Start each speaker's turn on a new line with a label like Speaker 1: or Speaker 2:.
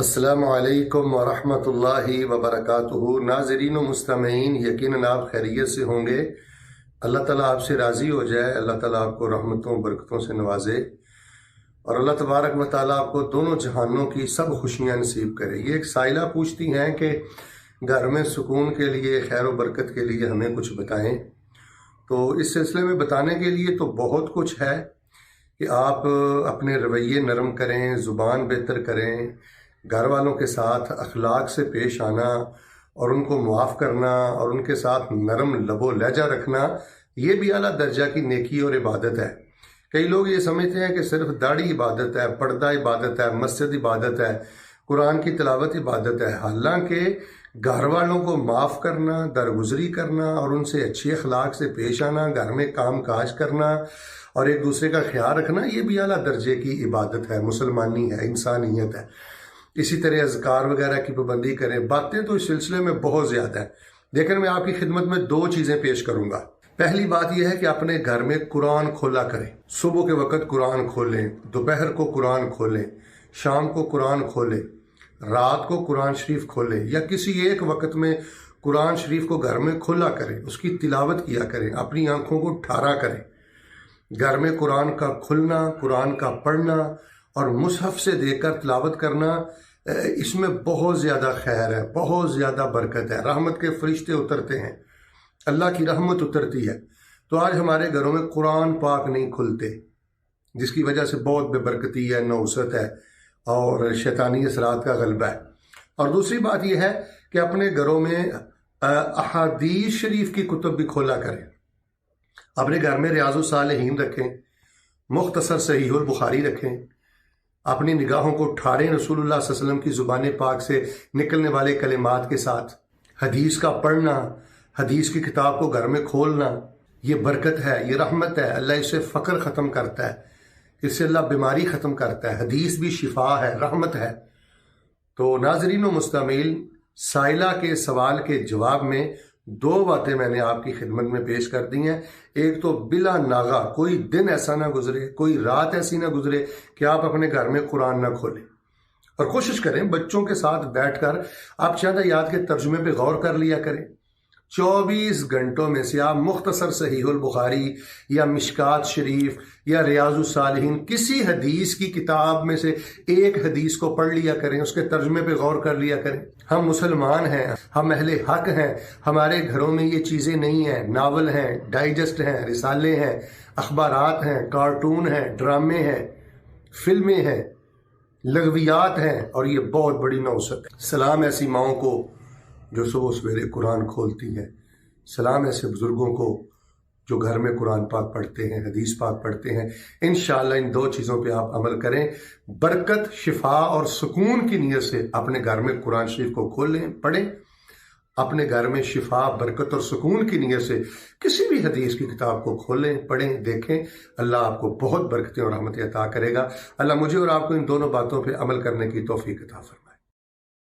Speaker 1: السلام علیکم ورحمۃ اللہ وبرکاتہ۔ ناظرین و مستمعین، یقیناً آپ خیریت سے ہوں گے۔ اللہ تعالیٰ آپ سے راضی ہو جائے، اللہ تعالیٰ آپ کو رحمتوں برکتوں سے نوازے، اور اللہ تبارک و تعالیٰ آپ کو دونوں جہانوں کی سب خوشیاں نصیب کرے۔ یہ ایک سائلہ پوچھتی ہیں کہ گھر میں سکون کے لیے، خیر و برکت کے لیے ہمیں کچھ بتائیں۔ تو اس سلسلے میں بتانے کے لیے تو بہت کچھ ہے کہ آپ اپنے رویے نرم کریں، زبان بہتر کریں، گھر والوں کے ساتھ اخلاق سے پیش آنا اور ان کو معاف کرنا اور ان کے ساتھ نرم لب و لہجہ رکھنا، یہ بھی اعلیٰ درجہ کی نیکی اور عبادت ہے۔ کئی لوگ یہ سمجھتے ہیں کہ صرف داڑھی عبادت ہے، پردہ عبادت ہے، مسجد عبادت ہے، قرآن کی تلاوت عبادت ہے۔ حالانکہ گھر والوں کو معاف کرنا، درگزری کرنا اور ان سے اچھی اخلاق سے پیش آنا، گھر میں کام کاج کرنا اور ایک دوسرے کا خیال رکھنا، یہ بھی اعلیٰ درجے کی عبادت ہے، مسلمانی ہے، انسانیت ہے۔ اسی طرح اذکار وغیرہ کی پابندی کریں۔ باتیں تو اس سلسلے میں بہت زیادہ ہیں، لیکن میں آپ کی خدمت میں دو چیزیں پیش کروں گا۔ پہلی بات یہ ہے کہ اپنے گھر میں قرآن کھولا کریں۔ صبح کے وقت قرآن کھولیں، دوپہر کو قرآن کھولیں، شام کو قرآن کھولیں، رات کو قرآن شریف کھولیں، یا کسی ایک وقت میں قرآن شریف کو گھر میں کھولا کریں، اس کی تلاوت کیا کریں، اپنی آنکھوں کو ٹھارا کریں۔ گھر میں قرآن کا کھلنا، قرآن کا پڑھنا اور مصحف سے دیکھ کر تلاوت کرنا، اس میں بہت زیادہ خیر ہے، بہت زیادہ برکت ہے۔ رحمت کے فرشتے اترتے ہیں، اللہ کی رحمت اترتی ہے۔ تو آج ہمارے گھروں میں قرآن پاک نہیں کھلتے، جس کی وجہ سے بہت بے برکتی ہے، نوست ہے اور شیطانی اثرات کا غلبہ ہے۔ اور دوسری بات یہ ہے کہ اپنے گھروں میں احادیث شریف کی کتب بھی کھولا کریں۔ اپنے گھر میں ریاض الصالحین رکھیں، مختصر صحیح البخاری رکھیں، اپنی نگاہوں کو ٹھاریں رسول اللہ صلی اللہ علیہ وسلم کی زبان پاک سے نکلنے والے کلمات کے ساتھ۔ حدیث کا پڑھنا، حدیث کی کتاب کو گھر میں کھولنا، یہ برکت ہے، یہ رحمت ہے۔ اللہ اس سے فقر ختم کرتا ہے، اس سے اللہ بیماری ختم کرتا ہے۔ حدیث بھی شفا ہے، رحمت ہے۔ تو ناظرین و مستمعین، سائلہ کے سوال کے جواب میں دو باتیں میں نے آپ کی خدمت میں پیش کر دی ہیں۔ ایک تو بلا ناغہ کوئی دن ایسا نہ گزرے، کوئی رات ایسی نہ گزرے کہ آپ اپنے گھر میں قرآن نہ کھولیں، اور کوشش کریں بچوں کے ساتھ بیٹھ کر آپ شہادہ یاد کے ترجمے پہ غور کر لیا کریں۔ 24 گھنٹوں میں سے آپ مختصر صحیح البخاری یا مشکات شریف یا ریاض الصالحین، کسی حدیث کی کتاب میں سے ایک حدیث کو پڑھ لیا کریں، اس کے ترجمے پہ غور کر لیا کریں۔ ہم مسلمان ہیں، ہم اہل حق ہیں، ہمارے گھروں میں یہ چیزیں نہیں ہیں۔ ناول ہیں، ڈائجسٹ ہیں، رسالے ہیں، اخبارات ہیں، کارٹون ہیں، ڈرامے ہیں، فلمیں ہیں، لغویات ہیں، اور یہ بہت بڑی نوست ہے۔ سلام ایسی ماؤں کو جو صبح سویرے قرآن کھولتی ہیں، سلام ایسے بزرگوں کو جو گھر میں قرآن پاک پڑھتے ہیں، حدیث پاک پڑھتے ہیں۔ انشاءاللہ ان دو چیزوں پہ آپ عمل کریں، برکت، شفا اور سکون کی نیت سے اپنے گھر میں قرآن شریف کو کھولیں، پڑھیں۔ اپنے گھر میں شفا، برکت اور سکون کی نیت سے کسی بھی حدیث کی کتاب کو کھولیں، پڑھیں، دیکھیں۔ اللہ آپ کو بہت برکتیں اور رحمتیں عطا کرے گا۔ اللہ مجھے اور آپ کو ان دونوں باتوں پہ عمل کرنے کی توفیق عطا فرمائے۔